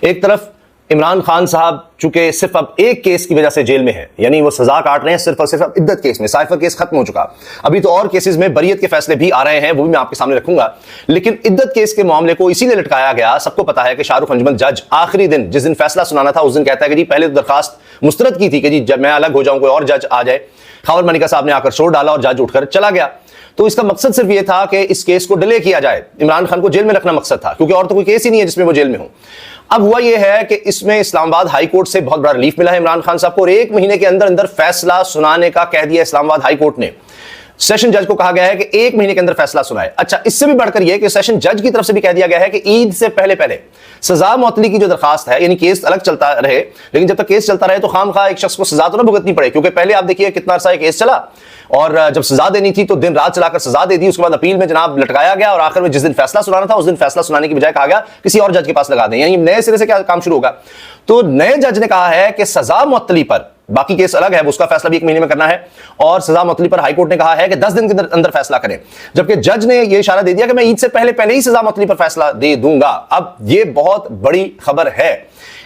एक तरफ इमरान खान साहब चूंकि सिर्फ अब एक केस की वजह से जेल में है, यानी वो सजा काट रहे हैं सिर्फ और सिर्फ इद्दत केस में, साइफर केस खत्म हो चुका। अभी तो और केसेस में बरियत के फैसले भी आ रहे हैं, वो भी मैं आपके सामने रखूंगा। लेकिन इद्दत केस के मामले को इसीलिए लटकाया गया, सबको पता है कि शाहरुख अंजुमन जज आखिरी दिन जिस दिन फैसला सुनाना था उस दिन कहता है कि जी पहले तो दरखास्त मुस्तरद की थी कि जी जब मैं अलग हो जाऊं कोई और जज आ जाए। खावर मलिका साहब ने आकर शोर डाला और जज उठकर चला गया। तो इसका मकसद सिर्फ यह था कि इस केस को डिले किया जाए, इमरान खान को जेल में रखना मकसद था, क्योंकि और तो कोई केस ही नहीं है जिसमें वो जेल में हो। अब हुआ यह है कि इसमें इस्लामाबाद हाई कोर्ट से बहुत बड़ा रिलीफ मिला है इमरान खान साहब को, और 1 महीने के अंदर अंदर फैसला सुनाने का कह दिया इस्लामाबाद हाई कोर्ट ने। सेशन जज को कहा गया है कि 1 महीने के अंदर फैसला सुनाए। अच्छा, इससे भी बढ़कर यह कि सेशन जज की तरफ से भी कह दिया गया है कि ईद से पहले पहले सजा मुअत्तली की जो दरखास्त है, यानी केस अलग चलता रहे, लेकिन जब तक केस चलता रहे तो खामखा एक शख्स को सजा तो ना भुगतनी पड़े, क्योंकि पहले आप देखिए कितना अरसा ये केस चला, और जब सजा देनी थी तो दिन रात चलाकर सजा दे दी, उसके बाद अपील में जनाब लटकाया गया, और आखिर में जिस दिन फैसला सुनाना था उस दिन फैसला सुनाने की बजाय कहा गया किसी और जज के पास लगा दें, यानी नए सिरे से क्या काम शुरू होगा। तो नए जज ने कहा है कि सजा मुअत्तली पर, बाकी केस अलग है, उसका फैसला भी 1 महीने में करना है, और सजा मुअत्तली पर हाईकोर्ट ने कहा है कि 10 दिन के अंदर फैसला करें, जबकि जज ने यह इशारा दे दिया कि मैं ईद से पहले पहले ही सजा मुअत्तली पर फैसला दे दूंगा। अब यह बहुत बड़ी खबर है।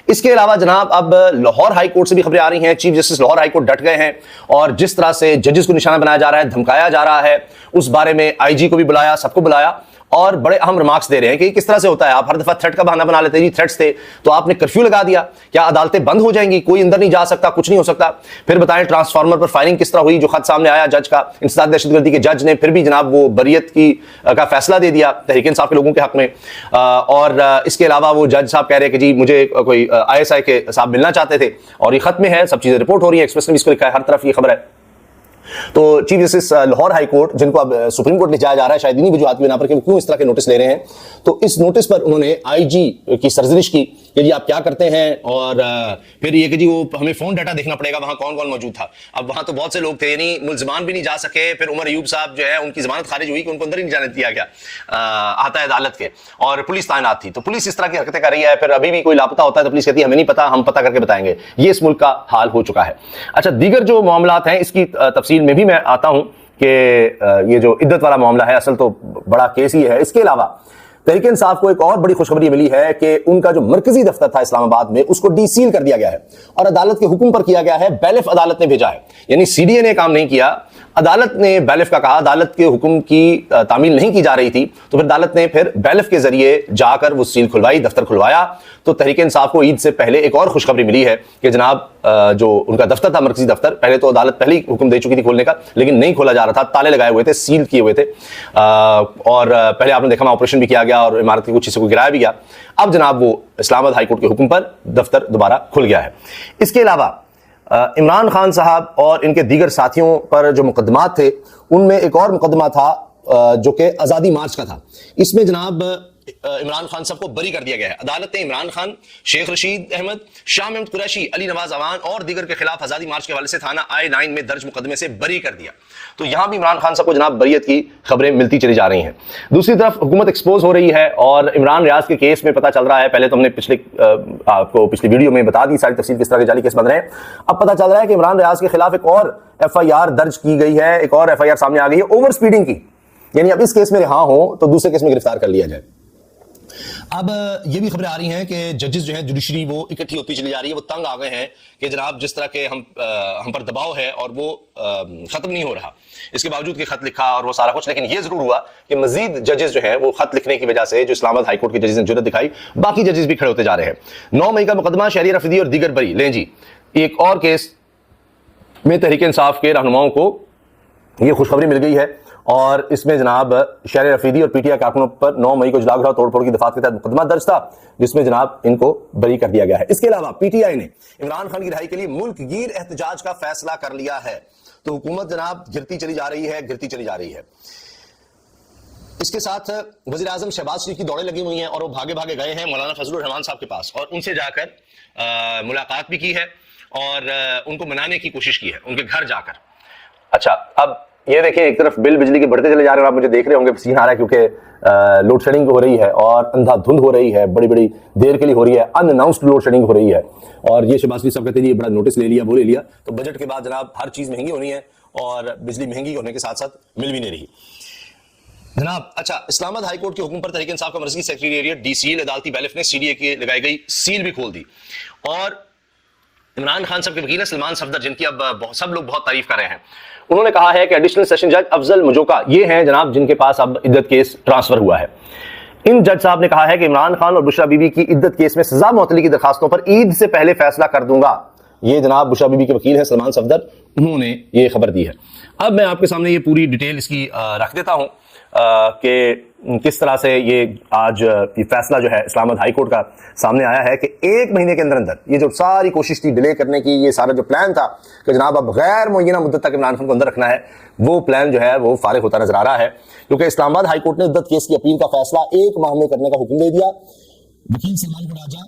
इसके अलावा जनाब अब लाहौर हाई कोर्ट से भी खबरें आ रही हैं। Chief justice Lahore high court डट गए हैं, और जिस तरह से जजेस को निशाना बनाया जा रहा है, धमकाया जा रहा है, उस बारे में आईजी को भी बुलाया, सबको बुलाया, और बड़े अहम रिमार्क्स दे रहे हैं कि किस तरह से होता है। आप हर दफा थ्रेट का बहाना बना लेते हैं, जी थ्रेट्स थे तो आपने कर्फ्यू लगा दिया, क्या अदालतें बंद हो जाएंगी, कोई अंदर नहीं जा सकता, कुछ नहीं हो सकता। फिर बताएं ट्रांसफार्मर पर फायरिंग किस तरह हुई, जो खत सामने आया जज का, इंसदाद दहशतगर्दी के जज ने फिर भी जनाब वो बरियत की का फैसला दे दिया तहरीक इंसाफ के लोगों के हक में। और इसके अलावा वो जज साहब कह रहे हैं कि जी मुझे कोई ISI के साहब मिलना चाहते थे, और ये खत में है, सब चीजें रिपोर्ट हो रही है, एक्सप्रेस ने इसको लिखा है, हर तरफ ये खबर है। तो chief justice Lahore high court, जिनको अब सुप्रीम कोर्ट ले जाया जा रहा है, शायद इन्हीं वजूहात की बिना पर कि वो क्यों इस तरह के नोटिस ले रहे हैं, तो इस नोटिस पर उन्होंने आईजी की सरजनिश की कि जी आप क्या करते हैं, और फिर ये कि जी वो हमें फोन डाटा देखना पड़ेगा वहां कौन कौन मौजूद था। अब वहां तो बहुत से लोग थे, यानी मुल्जमान भी नहीं जा सके। फिर उमर अयूब साहब जो है उनकी जमानत खारिज हुई कि उनको अंदर ही नहीं जाने दिया गया आता है अदालत के, और पुलिस तैनात थी। तो पुलिस इस तरह की हरकतें कर रही है। फिर अभी भी कोई लापता होता है तो पुलिस कहती है हमें नहीं पता, हम पता करके बताएंगे। ये इस मुल्क का हाल हो चुका है। अच्छा, दीगर जो मामलात हैं इसकी तफसील में भी मैं आता हूं कि ये जो इद्दत वाला मामला है असल तो बड़ा केस ही है। इसके अलावा तहरीक इंसाफ को एक और बड़ी खुशखबरी मिली है कि उनका जो मरकजी दफ्तर था इस्लामाबाद में, उसको डीसील कर दिया गया है, और अदालत के हुक्म पर किया गया है। बैलिफ अदालत ने भेजा है, यानी CDA ने काम नहीं किया, अदालत ने बैलिफ का कहा। अदालत के हुक्म की तामील नहीं की जा रही थी, तो फिर अदालत ने फिर बैलिफ के जरिए जाकर वो सील खुलवाई, दफ्तर खुलवाया। तो तहरीक इंसाफ को ईद से पहले एक और खुशखबरी मिली है कि जनाब जो उनका दफ्तर था, मरकजी दफ्तर, पहले तो अदालत पहले ही हुक्म दे चुकी थी खोलने का, लेकिन नहीं खोला जा रहा था, ताले लगाए हुए थे, सील किए हुए थे, और पहले आपने देखा ऑपरेशन भी किया गया और इमारत के कुछ हिस्से को गिराया भी गया। अब जनाब वो इस्लामाबाद हाईकोर्ट के हुक्म पर दफ्तर दोबारा खुल गया है। इसके अलावा इमरान खान साहब और इनके दीगर साथियों पर जो मुकदमात थे, उनमें एक और मुकदमा था जो कि आज़ादी मार्च का था। इसमें जनाब इमरान खान साहब को बरी कर दिया गया है। अदालत ने इमरान खान, शेख रशीद अहमद, शाह महमूद कुरैशी, अली नवाज अवान और दीगर के खिलाफ आज़ादी मार्च के हवाले से थाना I-9 में दर्ज मुकदमे से बरी कर दिया। तो यहां भी इमरान खान साहब को जनाब बरियत की खबरें मिलती चली जा रही हैं। दूसरी तरफ हुकूमत एक्सपोज हो रही है, और इमरान रियाज के केस में पता चल रहा है, पहले तो हमने आपको पिछली वीडियो में बता दी सारी तफसील किस तरह के जाली केस बन रहे हैं। अब पता चल रहा है कि इमरान रियाज के खिलाफ एक और FIR दर्ज की गई है, एक और FIR सामने आ गई है ओवर स्पीडिंग की, यानी अब इस केस में रिहा हो तो दूसरे केस में गिरफ्तार कर लिया जाए। अब ये भी खबरें आ रही हैं कि जजेस जो है जुडिशरी वो इकट्ठी होती चली जा रही है, वो तंग आ गए हैं कि जनाब जिस तरह के हम पर दबाव है और वो खत्म नहीं हो रहा, इसके बावजूद कि खत लिखा और वो सारा कुछ, लेकिन ये जरूर हुआ कि मजीद जजेस जो है वो खत लिखने की वजह से, जो इस्लामाबाद हाईकोर्ट के जजेस ने जुर्रत दिखाई, बाकी जजेस भी खड़े होते जा रहे हैं। 9 मई का मुकदमा शहरियार अफरीदी और दीगर बरी। लें जी, एक और केस में तहरीक इंसाफ के रहनुमाओं को ये खुशखबरी मिल गई है, और इसमें जनाब शहरियार अफरीदी और PTI कारकुनों पर 9 मई को जलाघरा तोड़फोड़ की दफात के तहत मुकदमा दर्ज था, जिसमें जनाब इनको बरी कर दिया गया है। इसके अलावा PTI ने इमरान खान की रिहाई के लिए मुल्क गिर एहतजाज का फैसला कर लिया है। तो हुकूमत जनाब गिरती चली जा रही है, गिरती चली जा रही है। इसके साथ वजीर आजम शहबाज शरीफ की दौड़ें लगी हुई हैं, और वो भागे भागे गए हैं मौलाना फजलुर रहमान साहब के पास, और उनसे जाकर मुलाकात भी की है, और उनको मनाने की कोशिश की है उनके घर जाकर। अच्छा, अब ये देखिए, एक तरफ बिल बिजली के बढ़ते चले जा रहे हैं, आप मुझे देख रहे होंगे, पसीना आ रहा है, क्योंकि लोड शेडिंग हो रही है और अंधाधुंध हो रही है, बड़ी बड़ी देर के लिए हो रही है, अनअनाउंस्ड लोड शेडिंग हो रही है। और ये शहबाज शरीफ साहब कहते हैं ये बड़ा नोटिस ले लिया, वो ले लिया, तो बजट के बाद जनाब हर चीज महंगी होनी है, और बिजली महंगी होने के साथ साथ मिल भी नहीं रही। जनाब अच्छा, इस्लामाबाद हाई कोर्ट के हुक्म पर तहरीक इंसाफ का मर्कजी सेक्रेटेरिएट डीसीएल अदालती बैलिफ ने सीडीए की लगाई गई सील भी खोल दी और इमरान खान साहब के वकील सलमान सफदर, जिनकी अब सब लोग बहुत तारीफ कर रहे हैं, उन्होंने कहा है कि एडिशनल सेशन जज अफजल मुजोका ये हैं जनाब जिनके पास अब इद्दत केस ट्रांसफर हुआ है। इन जज साहब ने कहा है कि इमरान खान और बुशरा बीबी की इद्दत केस में सजा मुअत्तली की दरखास्तों पर ईद से पहले फैसला कर दूंगा। ये जनाब बुशरा बीबी के वकील हैं सलमान सफदर, उन्होंने ये खबर दी है। अब मैं आपके सामने ये पूरी डिटेल इसकी रख देता हूं कि किस तरह से ये आज ये फैसला जो है इस्लामाबाद हाई कोर्ट का सामने आया है कि 1 महीने के अंदर अंदर ये जो सारी कोशिश थी डिले करने की, ये सारा जो प्लान था कि जनाब अब गैर मुअय्यना मुद्दत तक इमरान खान को अंदर रखना है, वो प्लान जो है वो फारिग होता नजर आ रहा है, क्योंकि इस्लामाबाद हाई कोर्ट ने इद्दत केस की अपील का फैसला 1 माह में करने का हुक्म दे दिया। वकील सलमान राजा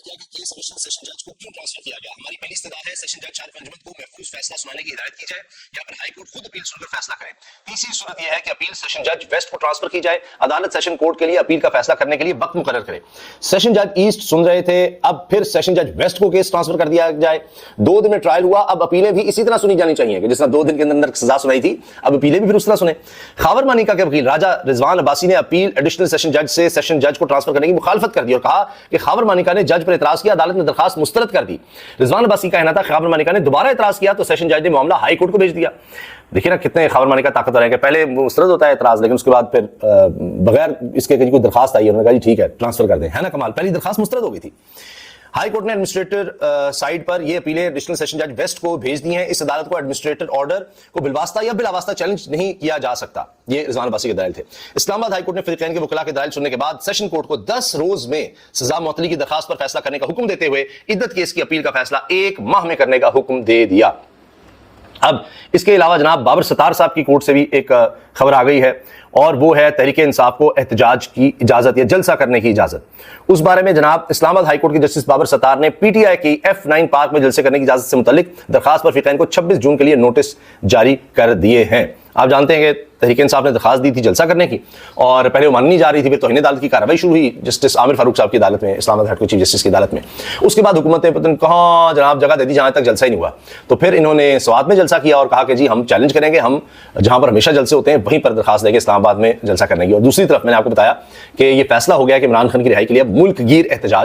किया कि केस एडिशनल सेशन जज को क्यों ट्रांसफर किया गया। हमारी पहली इस्तदा है सेशन जज शारिफ अंजुमन को महफूज फैसला सुनाने की हिदायत की जाए या फिर हाई कोर्ट खुद अपील सुनकर फैसला करे। तीसरी सूरत यह है कि अपील सेशन जज वेस्ट को ट्रांसफर की जाए, अदालत सेशन कोर्ट के लिए अपील का फैसला करने के लिए वक्त मुकर्रर करे। सेशन जज ईस्ट सुन रहे थे, अब फिर सेशन जज वेस्ट को केस ट्रांसफर कर दिया जाए। 2 दिन में ट्रायल हुआ, अब अपीलें भी इसी तरह सुनी जानी चाहिए कि जिस तरह 2 दिन के अंदर सजा सुनाई थी, अब अपीलें भी फिर उस तरह सुने। खावर मानिका के वकील राजा रिजवान अब्बासी ने अपील एडिशनल सेशन जज से सेशन जज को ट्रांसफर करने की मुखालफत कर दी और कहा कि खावर मानिका ने जज पर इतराज किया, अदालत ने दरखास्त मुस्तरद कर दी। रिजवान अब्बासी का कहना था खावर मानिका ने दोबारा इतराज किया तो सेशन जज ने मामला हाई कोर्ट को भेज दिया। देखिए ना कितने खावर मानिका ताकतवर है कि पहले मुस्तरद होता है इतराज, लेकिन उसके बाद फिर बगैर इसके कोई दरखास्त आई, उन्होंने कहा जी ठीक है ट्रांसफर कर दें, है ना कमाल। पहली दरखास्त मुस्तरद हो गई थी। हाई कोर्ट ने एडमिनिस्ट्रेटर साइड पर यह अपीलें एडिशनल सेशन जज वेस्ट को भेज दी हैं। इस अदालत को एडमिनिस्ट्रेटर ऑर्डर को बिलवास्ता या बिलावास्ता चैलेंज नहीं किया जा सकता। ये रिजवान अब्बासी के दलाइल थे। इस्लामाबाद हाई कोर्ट ने फरीकैन के वकला के दलाइल सुनने के बाद सेशन कोर्ट को 10 रोज में सजा मुअत्तली की दरखास्त पर फैसला करने का हुक्म देते हुए इद्दत केस की अपील का फैसला 1 माह में करने का हुक्म दे दिया। अब इसके अलावा जनाब बाबर सत्तार साहब की कोर्ट से भी एक खबर आ गई है और वो है तहरीक इंसाफ को एहतजाज की इजाजत या जलसा करने की इजाजत। उस बारे में जनाब इस्लामाबाद हाई कोर्ट के जस्टिस बाबर सत्तार ने पीटीआई की F9 पार्क में जलसे करने की इजाजत से मुतालिक दरखास्त पर फरीकैन को 26 जून के लिए नोटिस जारी कर दिए हैं। आप जानते हैं कि तहरीक इंसाफ ने दरखास्त दी थी जलसा करने की और पहले वो मानी जा रही थी, फिर तौहीन अदालत की कार्रवाई शुरू हुई जस्टिस आमिर फारूक साहब की अदालत में, Islamabad high court chief justice की अदालत में। उसके बाद हुकूमत ने पता नहीं कहाँ जनाब जगह दे दी जहां तक जलसा ही नहीं हुआ, तो फिर इन्होंने स्वात में जलसा किया और कहा कि जी हम चैलेंज करेंगे, हम जहां पर हमेशा जलसे होते हैं वहीं पर दरखास्त देंगे इस्लामाबाद में जलसा करने की। और दूसरी तरफ मैंने आपको बताया कि यह फैसला हो गया कि इमरान खान की रिहाई के लिए मुल्क गिर एहतजाज